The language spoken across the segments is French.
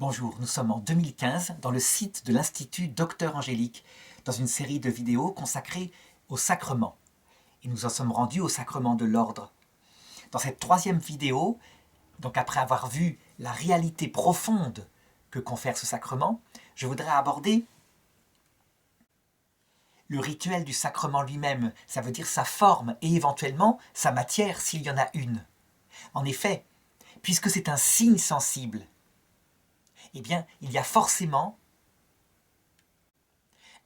Bonjour, nous sommes en 2015 dans le site de l'Institut Docteur Angélique, dans une série de vidéos consacrées au sacrement. Et nous en sommes rendus au sacrement de l'ordre. Dans cette troisième vidéo, donc après avoir vu la réalité profonde que confère ce sacrement, je voudrais aborder le rituel du sacrement lui-même, ça veut dire sa forme et éventuellement sa matière s'il y en a une. En effet, puisque c'est un signe sensible, eh bien, il y a forcément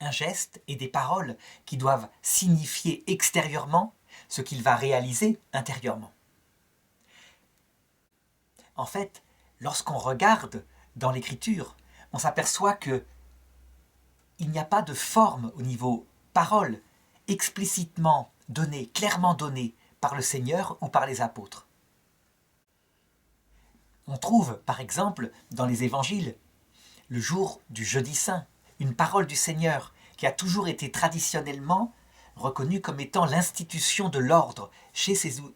un geste et des paroles qui doivent signifier extérieurement ce qu'il va réaliser intérieurement. En fait, lorsqu'on regarde dans l'écriture, on s'aperçoit que il n'y a pas de forme au niveau parole explicitement donnée, clairement donnée par le Seigneur ou par les apôtres. On trouve, par exemple, dans les évangiles, le jour du jeudi saint, une parole du Seigneur qui a toujours été traditionnellement reconnue comme étant l'institution de l'ordre chez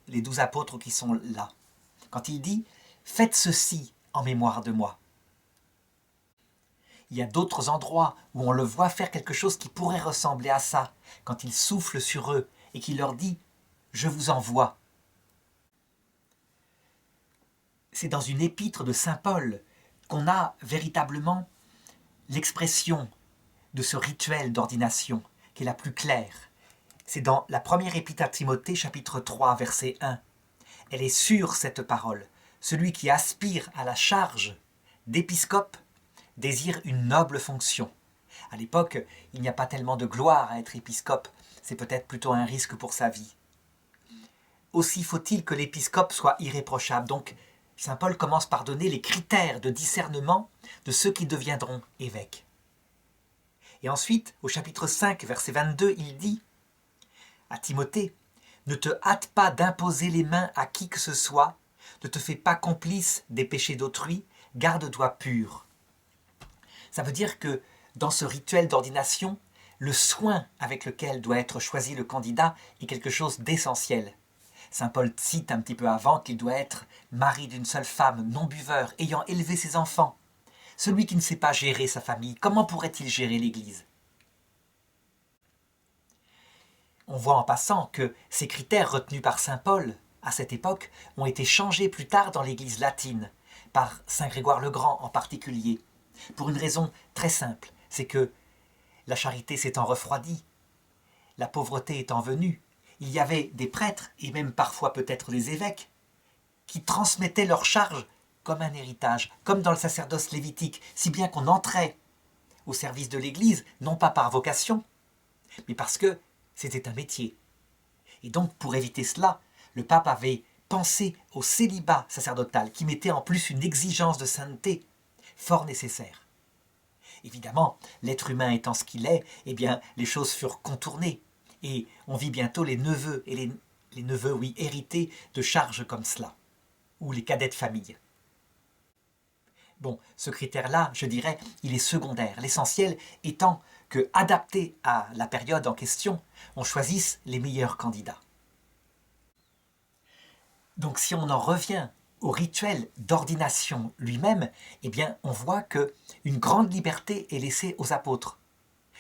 les 12 apôtres qui sont là. Quand il dit « Faites ceci en mémoire de moi ». Il y a d'autres endroits où on le voit faire quelque chose qui pourrait ressembler à ça, quand il souffle sur eux et qu'il leur dit « Je vous envoie ». C'est dans une épître de saint Paul qu'on a véritablement l'expression de ce rituel d'ordination qui est la plus claire. C'est dans la première épître à Timothée, chapitre 3, verset 1. Elle est sûre, cette parole. Celui qui aspire à la charge d'épiscope désire une noble fonction. À l'époque, il n'y a pas tellement de gloire à être épiscope, c'est peut-être plutôt un risque pour sa vie. Aussi faut-il que l'épiscope soit irréprochable. Donc, saint Paul commence par donner les critères de discernement de ceux qui deviendront évêques. Et ensuite, au chapitre 5, verset 22, il dit à Timothée, « Ne te hâte pas d'imposer les mains à qui que ce soit, ne te fais pas complice des péchés d'autrui, garde-toi pur. » Ça veut dire que dans ce rituel d'ordination, le soin avec lequel doit être choisi le candidat est quelque chose d'essentiel. Saint Paul cite un petit peu avant qu'il doit être mari d'une seule femme, non-buveur, ayant élevé ses enfants. Celui qui ne sait pas gérer sa famille, comment pourrait-il gérer l'Église? On voit en passant que ces critères retenus par saint Paul à cette époque ont été changés plus tard dans l'Église latine, par saint Grégoire le Grand en particulier, pour une raison très simple, c'est que la charité s'étant refroidie, la pauvreté étant venue, il y avait des prêtres, et même parfois peut-être des évêques, qui transmettaient leur charge comme un héritage, comme dans le sacerdoce lévitique, si bien qu'on entrait au service de l'Église, non pas par vocation, mais parce que c'était un métier. Et donc, pour éviter cela, le pape avait pensé au célibat sacerdotal, qui mettait en plus une exigence de sainteté fort nécessaire. Évidemment, l'être humain étant ce qu'il est, eh bien, les choses furent contournées. Et on vit bientôt les neveux, et les neveux, oui, hérités de charges comme cela, ou les cadets de famille. Bon, ce critère-là, je dirais, il est secondaire. L'essentiel étant que, adapté à la période en question, on choisisse les meilleurs candidats. Donc si on en revient au rituel d'ordination lui-même, eh bien, on voit qu'une grande liberté est laissée aux apôtres,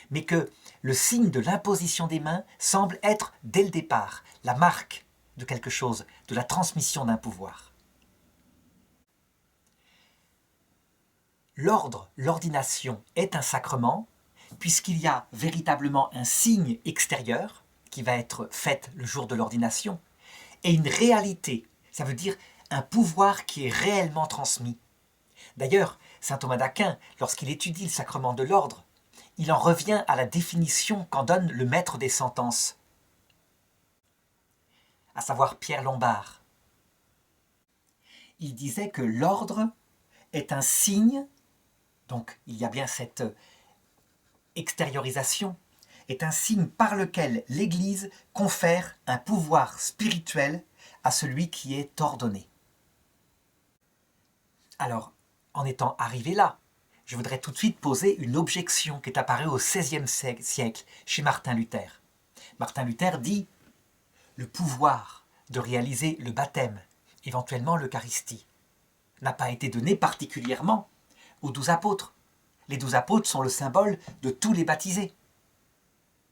mais que le signe de l'imposition des mains semble être, dès le départ, la marque de quelque chose, de la transmission d'un pouvoir. L'ordre, l'ordination est un sacrement, puisqu'il y a véritablement un signe extérieur qui va être fait le jour de l'ordination, et une réalité, ça veut dire un pouvoir qui est réellement transmis. D'ailleurs, saint Thomas d'Aquin, lorsqu'il étudie le sacrement de l'ordre, il en revient à la définition qu'en donne le maître des sentences, à savoir Pierre Lombard. Il disait que l'ordre est un signe, donc il y a bien cette extériorisation, est un signe par lequel l'Église confère un pouvoir spirituel à celui qui est ordonné. Alors, en étant arrivé là, je voudrais tout de suite poser une objection qui est apparue au XVIe siècle chez Martin Luther. Martin Luther dit « Le pouvoir de réaliser le baptême, éventuellement l'Eucharistie, n'a pas été donné particulièrement aux 12 apôtres. Les 12 apôtres sont le symbole de tous les baptisés.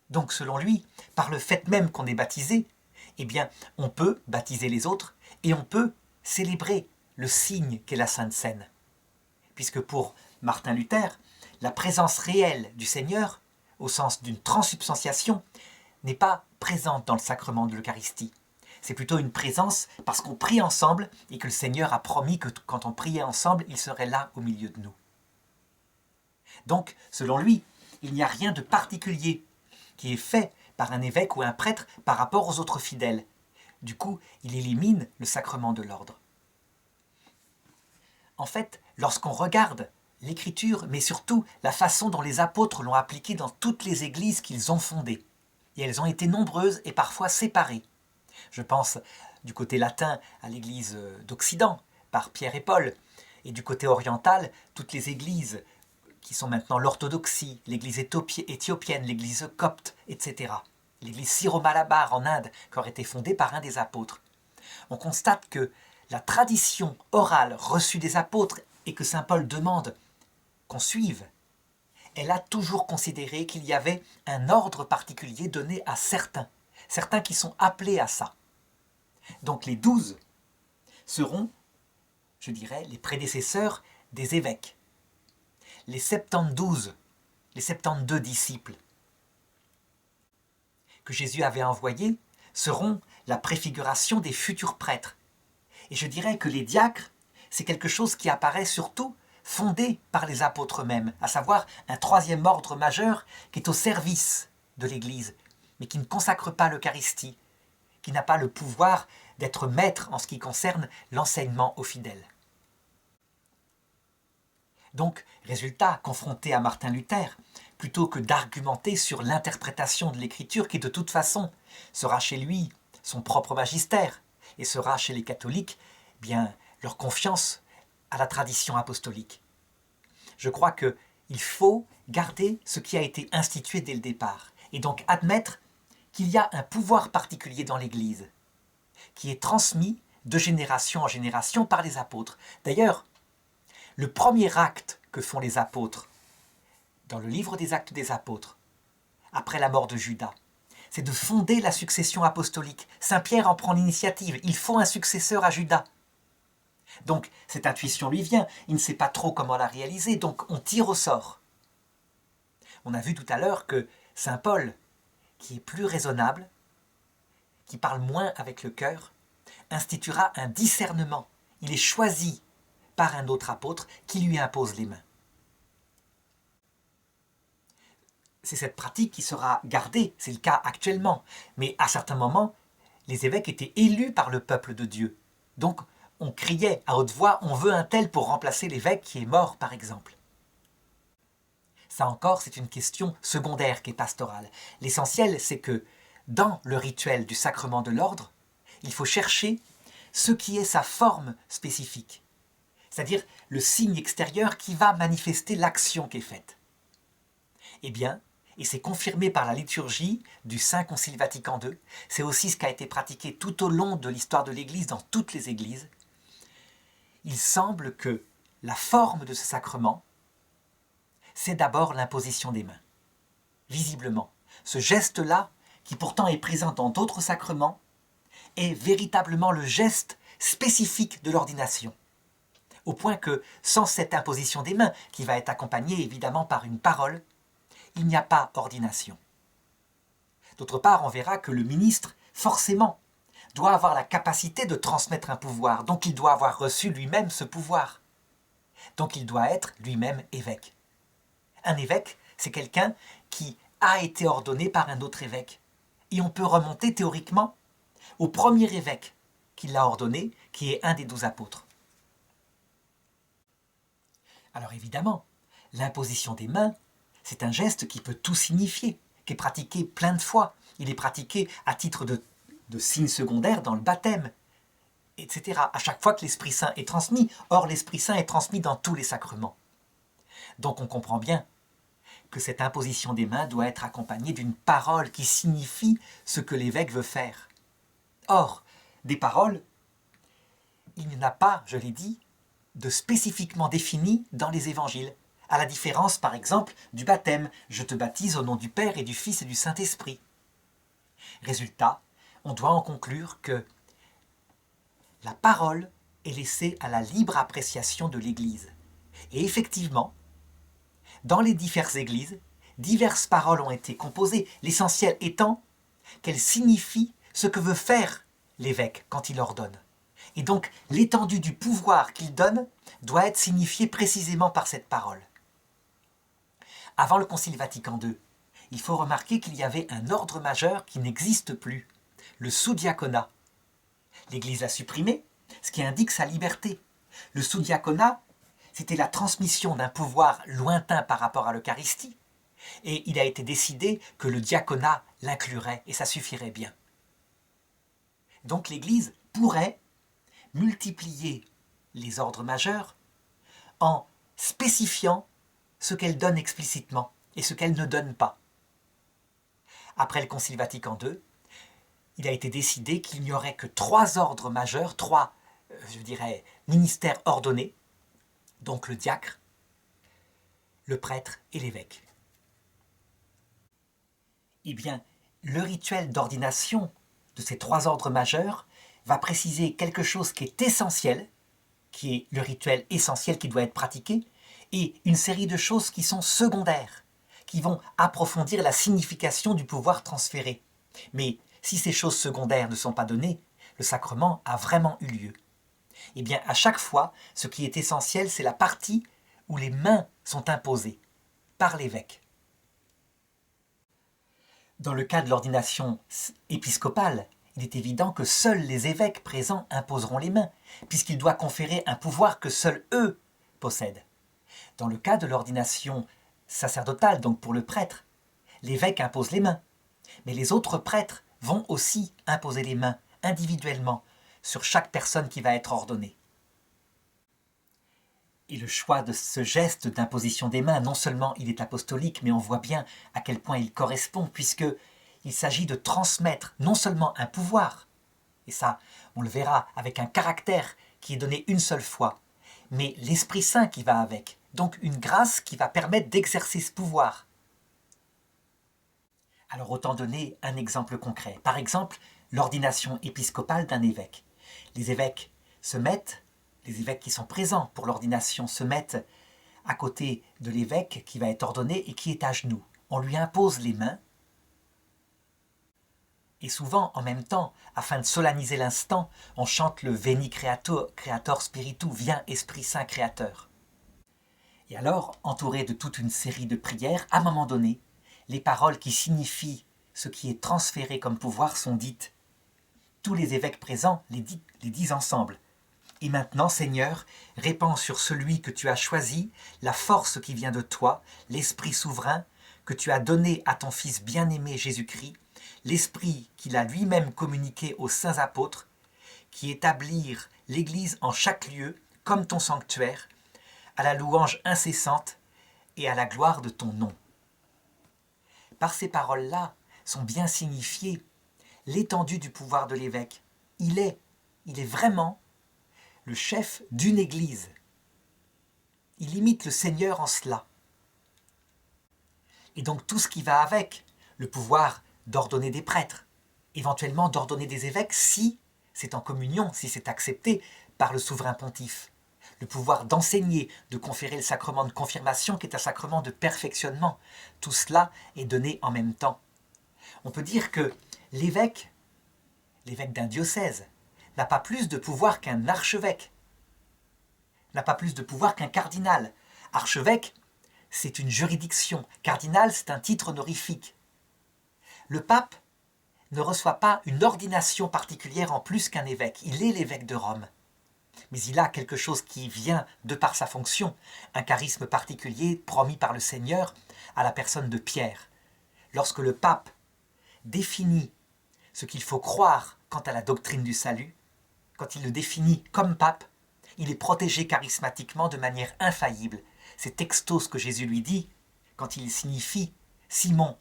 Donc selon lui, par le fait même qu'on est baptisé, eh bien, on peut baptiser les autres et on peut célébrer le signe qu'est la Sainte Seine. Puisque pour Martin Luther, la présence réelle du Seigneur, au sens d'une transsubstantiation, n'est pas présente dans le sacrement de l'Eucharistie. C'est plutôt une présence parce qu'on prie ensemble et que le Seigneur a promis que quand on priait ensemble, il serait là au milieu de nous. Donc, selon lui, il n'y a rien de particulier qui est fait par un évêque ou un prêtre par rapport aux autres fidèles. Du coup, il élimine le sacrement de l'ordre. En fait, lorsqu'on regarde l'Écriture, mais surtout la façon dont les apôtres l'ont appliquée dans toutes les églises qu'ils ont fondées, et elles ont été nombreuses et parfois séparées. Je pense du côté latin à l'église d'Occident, par Pierre et Paul, et du côté oriental, toutes les églises qui sont maintenant l'orthodoxie, l'église éthiopienne, l'église copte, etc. L'église syro-malabar en Inde, qui aurait été fondée par un des apôtres. On constate que la tradition orale reçue des apôtres et que saint Paul demande qu'on suive, elle a toujours considéré qu'il y avait un ordre particulier donné à certains qui sont appelés à ça. Donc les 12 seront, je dirais, les prédécesseurs des évêques. Les 72, les 72 disciples que Jésus avait envoyés seront la préfiguration des futurs prêtres. Et je dirais que les diacres, c'est quelque chose qui apparaît surtout fondé par les apôtres eux-mêmes, à savoir un troisième ordre majeur qui est au service de l'Église, mais qui ne consacre pas l'Eucharistie, qui n'a pas le pouvoir d'être maître en ce qui concerne l'enseignement aux fidèles. Donc, résultat, confronté à Martin Luther, plutôt que d'argumenter sur l'interprétation de l'Écriture, qui de toute façon sera chez lui son propre magistère, et sera chez les catholiques bien leur confiance à la tradition apostolique. Je crois qu'il faut garder ce qui a été institué dès le départ, et donc admettre qu'il y a un pouvoir particulier dans l'Église, qui est transmis de génération en génération par les apôtres. D'ailleurs, le premier acte que font les apôtres, dans le livre des Actes des Apôtres, après la mort de Judas, c'est de fonder la succession apostolique. Saint Pierre en prend l'initiative, il faut un successeur à Judas. Donc cette intuition lui vient, il ne sait pas trop comment la réaliser, donc on tire au sort. On a vu tout à l'heure que saint Paul, qui est plus raisonnable, qui parle moins avec le cœur, instituera un discernement. Il est choisi par un autre apôtre qui lui impose les mains. C'est cette pratique qui sera gardée, c'est le cas actuellement. Mais à certains moments, les évêques étaient élus par le peuple de Dieu. Donc on criait à haute voix, on veut un tel pour remplacer l'évêque qui est mort, par exemple. Ça encore, c'est une question secondaire qui est pastorale. L'essentiel, c'est que dans le rituel du sacrement de l'ordre, il faut chercher ce qui est sa forme spécifique, c'est-à-dire le signe extérieur qui va manifester l'action qui est faite. Eh bien, et c'est confirmé par la liturgie du Saint Concile Vatican II, c'est aussi ce qui a été pratiqué tout au long de l'histoire de l'Église, dans toutes les églises. Il semble que la forme de ce sacrement, c'est d'abord l'imposition des mains. Visiblement, ce geste-là, qui pourtant est présent dans d'autres sacrements, est véritablement le geste spécifique de l'ordination. Au point que, sans cette imposition des mains, qui va être accompagnée évidemment par une parole, il n'y a pas ordination. D'autre part, on verra que le ministre, forcément, doit avoir la capacité de transmettre un pouvoir, donc il doit avoir reçu lui-même ce pouvoir. Donc il doit être lui-même évêque. Un évêque, c'est quelqu'un qui a été ordonné par un autre évêque. Et on peut remonter théoriquement au premier évêque qui l'a ordonné, qui est un des 12 apôtres. Alors évidemment, l'imposition des mains, c'est un geste qui peut tout signifier, qui est pratiqué plein de fois. Il est pratiqué à titre de signe secondaire dans le baptême, etc. À chaque fois que l'Esprit Saint est transmis. Or, l'Esprit Saint est transmis dans tous les sacrements. Donc on comprend bien que cette imposition des mains doit être accompagnée d'une parole qui signifie ce que l'évêque veut faire. Or, des paroles, il n'y en a pas, je l'ai dit, de spécifiquement défini dans les évangiles, à la différence par exemple du baptême. Je te baptise au nom du Père et du Fils et du Saint-Esprit. Résultat, on doit en conclure que la parole est laissée à la libre appréciation de l'Église. Et effectivement, dans les diverses églises, diverses paroles ont été composées, l'essentiel étant qu'elles signifient ce que veut faire l'évêque quand il ordonne. Et donc, l'étendue du pouvoir qu'il donne doit être signifiée précisément par cette parole. Avant le Concile Vatican II, il faut remarquer qu'il y avait un ordre majeur qui n'existe plus, le sous-diaconat. L'Église l'a supprimé, ce qui indique sa liberté. Le sous-diaconat, c'était la transmission d'un pouvoir lointain par rapport à l'Eucharistie, et il a été décidé que le diaconat l'inclurait, et ça suffirait bien. Donc l'Église pourrait multiplier les ordres majeurs en spécifiant ce qu'elle donne explicitement et ce qu'elle ne donne pas. Après le Concile Vatican II, il a été décidé qu'il n'y aurait que 3 ordres majeurs, 3, ministères ordonnés, donc le diacre, le prêtre et l'évêque. Eh bien, le rituel d'ordination de ces 3 ordres majeurs va préciser quelque chose qui est essentiel, qui est le rituel essentiel qui doit être pratiqué, et une série de choses qui sont secondaires, qui vont approfondir la signification du pouvoir transféré. Mais si ces choses secondaires ne sont pas données, le sacrement a vraiment eu lieu. Eh bien, à chaque fois, ce qui est essentiel, c'est la partie où les mains sont imposées par l'évêque. Dans le cas de l'ordination épiscopale, il est évident que seuls les évêques présents imposeront les mains, puisqu'il doit conférer un pouvoir que seuls eux possèdent. Dans le cas de l'ordination sacerdotale, donc pour le prêtre, l'évêque impose les mains, mais les autres prêtres vont aussi imposer les mains individuellement sur chaque personne qui va être ordonnée. Et le choix de ce geste d'imposition des mains, non seulement il est apostolique, mais on voit bien à quel point il correspond, puisqu'il s'agit de transmettre non seulement un pouvoir, et ça, on le verra avec un caractère qui est donné une seule fois, mais l'Esprit Saint qui va avec, donc une grâce qui va permettre d'exercer ce pouvoir. Alors autant donner un exemple concret. Par exemple, l'ordination épiscopale d'un évêque. Les évêques qui sont présents pour l'ordination se mettent à côté de l'évêque qui va être ordonné et qui est à genoux. On lui impose les mains et souvent en même temps, afin de solenniser l'instant, on chante le Veni Creator Spiritu, viens Esprit Saint Créateur. Et alors, entouré de toute une série de prières, à un moment donné, les paroles qui signifient ce qui est transféré comme pouvoir sont dites. Tous les évêques présents les disent ensemble. Et maintenant, Seigneur, répands sur celui que tu as choisi la force qui vient de toi, l'Esprit souverain que tu as donné à ton Fils bien-aimé Jésus-Christ, l'Esprit qu'il a lui-même communiqué aux saints apôtres, qui établirent l'Église en chaque lieu, comme ton sanctuaire, à la louange incessante et à la gloire de ton nom. Par ces paroles-là sont bien signifiées l'étendue du pouvoir de l'évêque. Il est vraiment le chef d'une église. Il imite le Seigneur en cela. Et donc tout ce qui va avec, le pouvoir d'ordonner des prêtres, éventuellement d'ordonner des évêques si c'est en communion, si c'est accepté par le souverain pontife. Le pouvoir d'enseigner, de conférer le sacrement de confirmation qui est un sacrement de perfectionnement. Tout cela est donné en même temps. On peut dire que l'évêque d'un diocèse, n'a pas plus de pouvoir qu'un archevêque, n'a pas plus de pouvoir qu'un cardinal. Archevêque, c'est une juridiction. Cardinal, c'est un titre honorifique. Le pape ne reçoit pas une ordination particulière en plus qu'un évêque. Il est l'évêque de Rome. Mais il a quelque chose qui vient de par sa fonction, un charisme particulier promis par le Seigneur à la personne de Pierre. Lorsque le pape définit ce qu'il faut croire quant à la doctrine du salut, quand il le définit comme pape, il est protégé charismatiquement de manière infaillible. C'est texto ce que Jésus lui dit quand il signifie « Simon,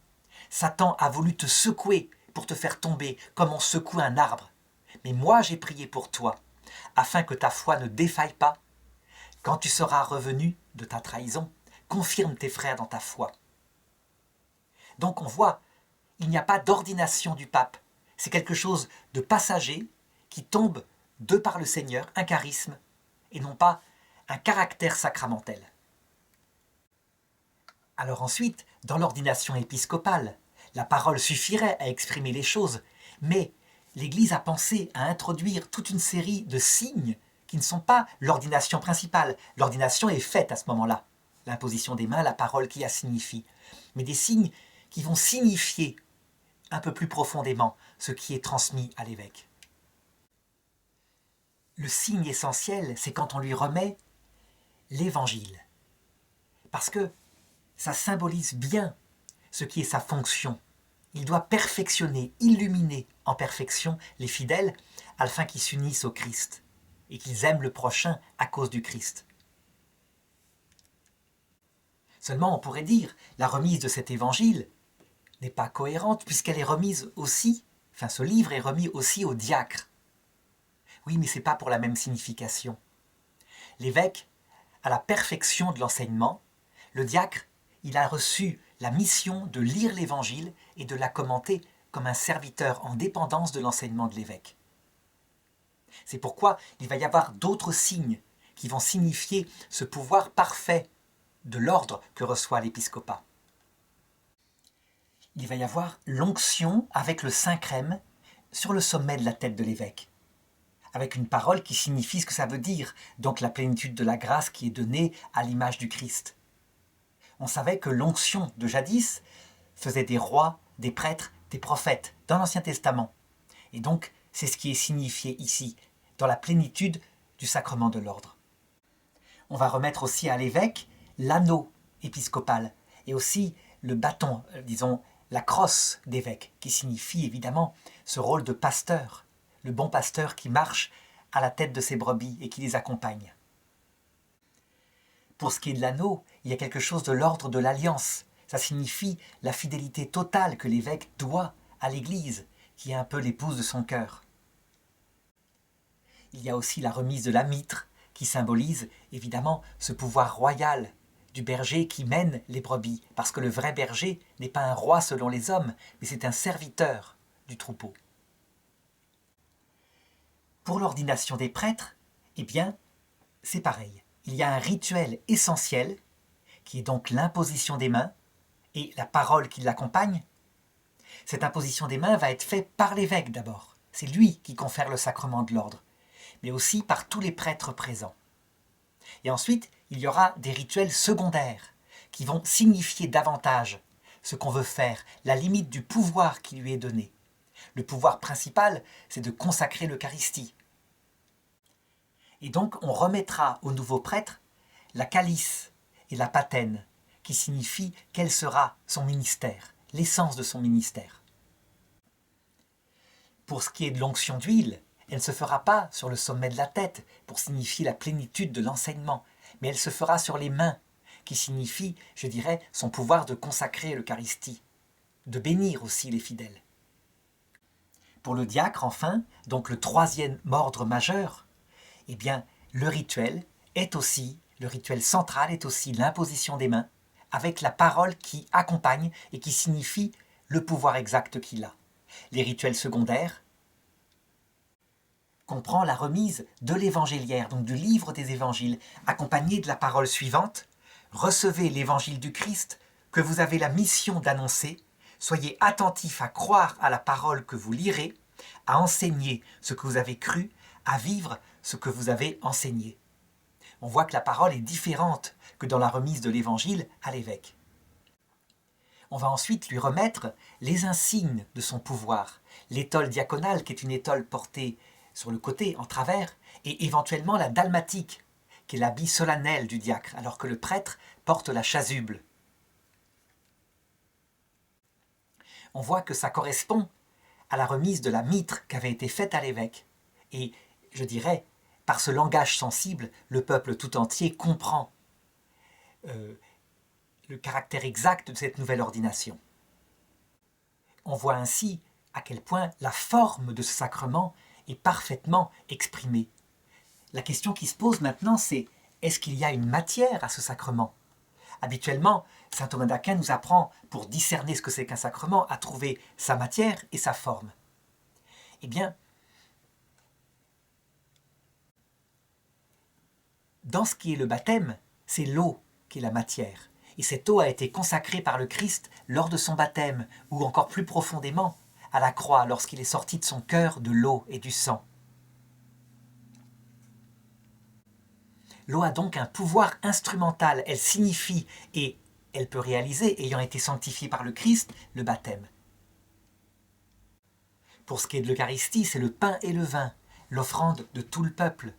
Satan a voulu te secouer pour te faire tomber comme on secoue un arbre. Mais moi j'ai prié pour toi, afin que ta foi ne défaille pas, Quand tu seras revenu de ta trahison, confirme tes frères dans ta foi. Donc on voit, il n'y a pas d'ordination du pape. C'est quelque chose de passager qui tombe de par le Seigneur, un charisme, et non pas un caractère sacramentel. Alors ensuite, dans l'ordination épiscopale, la parole suffirait à exprimer les choses, mais l'Église a pensé à introduire toute une série de signes qui ne sont pas l'ordination principale. L'ordination est faite à ce moment-là, l'imposition des mains, la parole qui la signifie, mais des signes qui vont signifier un peu plus profondément ce qui est transmis à l'évêque. Le signe essentiel, c'est quand on lui remet l'évangile, parce que ça symbolise bien ce qui est sa fonction. Il doit perfectionner, illuminer en perfection les fidèles afin qu'ils s'unissent au Christ et qu'ils aiment le prochain à cause du Christ. Seulement, on pourrait dire, la remise de cet évangile n'est pas cohérente puisqu'elle est remise aussi, ce livre est remis aussi au diacre. Oui, mais ce n'est pas pour la même signification. L'évêque a la perfection de l'enseignement, le diacre, il a reçu la mission de lire l'évangile et de la commenter comme un serviteur en dépendance de l'enseignement de l'évêque. C'est pourquoi il va y avoir d'autres signes qui vont signifier ce pouvoir parfait de l'ordre que reçoit l'épiscopat. Il va y avoir l'onction avec le Saint-Crème sur le sommet de la tête de l'évêque, avec une parole qui signifie ce que ça veut dire, donc la plénitude de la grâce qui est donnée à l'image du Christ. On savait que l'onction de jadis faisait des rois, des prêtres, des prophètes dans l'Ancien Testament. Et donc, c'est ce qui est signifié ici, dans la plénitude du sacrement de l'ordre. On va remettre aussi à l'évêque l'anneau épiscopal et aussi le bâton, disons, la crosse d'évêque, qui signifie évidemment ce rôle de pasteur, le bon pasteur qui marche à la tête de ses brebis et qui les accompagne. Pour ce qui est de l'anneau, il y a quelque chose de l'ordre de l'alliance. Ça signifie la fidélité totale que l'évêque doit à l'Église, qui est un peu l'épouse de son cœur. Il y a aussi la remise de la mitre, qui symbolise évidemment ce pouvoir royal du berger qui mène les brebis, parce que le vrai berger n'est pas un roi selon les hommes, mais c'est un serviteur du troupeau. Pour l'ordination des prêtres, eh bien, c'est pareil. Il y a un rituel essentiel, qui est donc l'imposition des mains, et la parole qui l'accompagne. Cette imposition des mains va être faite par l'évêque d'abord. C'est lui qui confère le sacrement de l'ordre, mais aussi par tous les prêtres présents. Et ensuite, il y aura des rituels secondaires qui vont signifier davantage ce qu'on veut faire, la limite du pouvoir qui lui est donné. Le pouvoir principal, c'est de consacrer l'Eucharistie. Et donc, on remettra au nouveau prêtre la calice et la patène, qui signifient quel sera son ministère, l'essence de son ministère. Pour ce qui est de l'onction d'huile, elle ne se fera pas sur le sommet de la tête pour signifier la plénitude de l'enseignement, mais elle se fera sur les mains, qui signifie, je dirais, son pouvoir de consacrer l'Eucharistie, de bénir aussi les fidèles. Pour le diacre, enfin, donc le troisième ordre majeur, eh bien, le rituel central est aussi l'imposition des mains, avec la parole qui accompagne et qui signifie le pouvoir exact qu'il a. Les rituels secondaires comprend la remise de l'évangéliaire, donc du livre des évangiles, accompagné de la parole suivante. Recevez l'évangile du Christ que vous avez la mission d'annoncer. Soyez attentifs à croire à la parole que vous lirez, à enseigner ce que vous avez cru, à vivre ce que vous avez enseigné. On voit que la parole est différente que dans la remise de l'évangile à l'évêque. On va ensuite lui remettre les insignes de son pouvoir, l'étole diaconale qui est une étole portée sur le côté, en travers, et éventuellement la dalmatique, qui est l'habit solennel du diacre, alors que le prêtre porte la chasuble. On voit que ça correspond à la remise de la mitre qui avait été faite à l'évêque. Et, je dirais, par ce langage sensible, le peuple tout entier comprend le caractère exact de cette nouvelle ordination. On voit ainsi à quel point la forme de ce sacrement est parfaitement exprimée. La question qui se pose maintenant, c'est est-ce qu'il y a une matière à ce sacrement? Habituellement, saint Thomas d'Aquin nous apprend, pour discerner ce que c'est qu'un sacrement, à trouver sa matière et sa forme. Eh bien, dans ce qui est le baptême, c'est l'eau qui est la matière. Et cette eau a été consacrée par le Christ lors de son baptême, ou encore plus profondément, à la croix, lorsqu'il est sorti de son cœur de l'eau et du sang. L'eau a donc un pouvoir instrumental, elle signifie et elle peut réaliser, ayant été sanctifiée par le Christ, le baptême. Pour ce qui est de l'Eucharistie, c'est le pain et le vin, l'offrande de tout le peuple,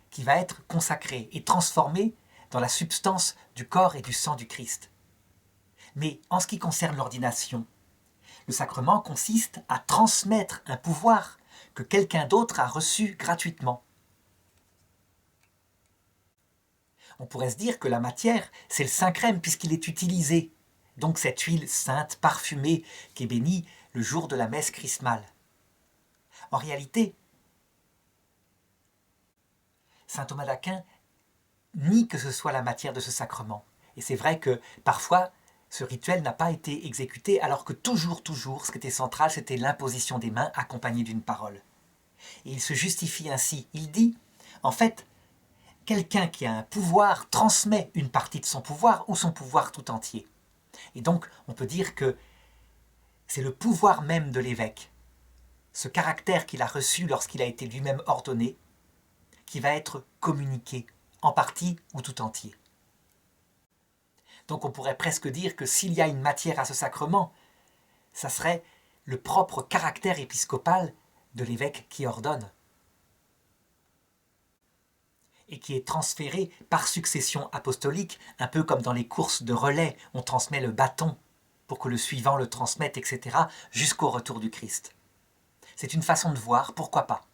qui va être consacrée et transformée dans la substance du corps et du sang du Christ. Mais en ce qui concerne l'ordination, le sacrement consiste à transmettre un pouvoir que quelqu'un d'autre a reçu gratuitement. On pourrait se dire que la matière, c'est le Saint-Crème puisqu'il est utilisé. Donc cette huile sainte, parfumée, qui est bénie le jour de la messe chrismale. En réalité, saint Thomas d'Aquin nie que ce soit la matière de ce sacrement. Et c'est vrai que parfois, ce rituel n'a pas été exécuté, alors que toujours, ce qui était central, c'était l'imposition des mains accompagnée d'une parole. Et il se justifie ainsi. Il dit, en fait, quelqu'un qui a un pouvoir transmet une partie de son pouvoir ou son pouvoir tout entier. Et donc, on peut dire que c'est le pouvoir même de l'évêque, ce caractère qu'il a reçu lorsqu'il a été lui-même ordonné, qui va être communiqué, en partie ou tout entier. Donc on pourrait presque dire que s'il y a une matière à ce sacrement, ça serait le propre caractère épiscopal de l'évêque qui ordonne et qui est transféré par succession apostolique, un peu comme dans les courses de relais, on transmet le bâton pour que le suivant le transmette, etc., jusqu'au retour du Christ. C'est une façon de voir, pourquoi pas.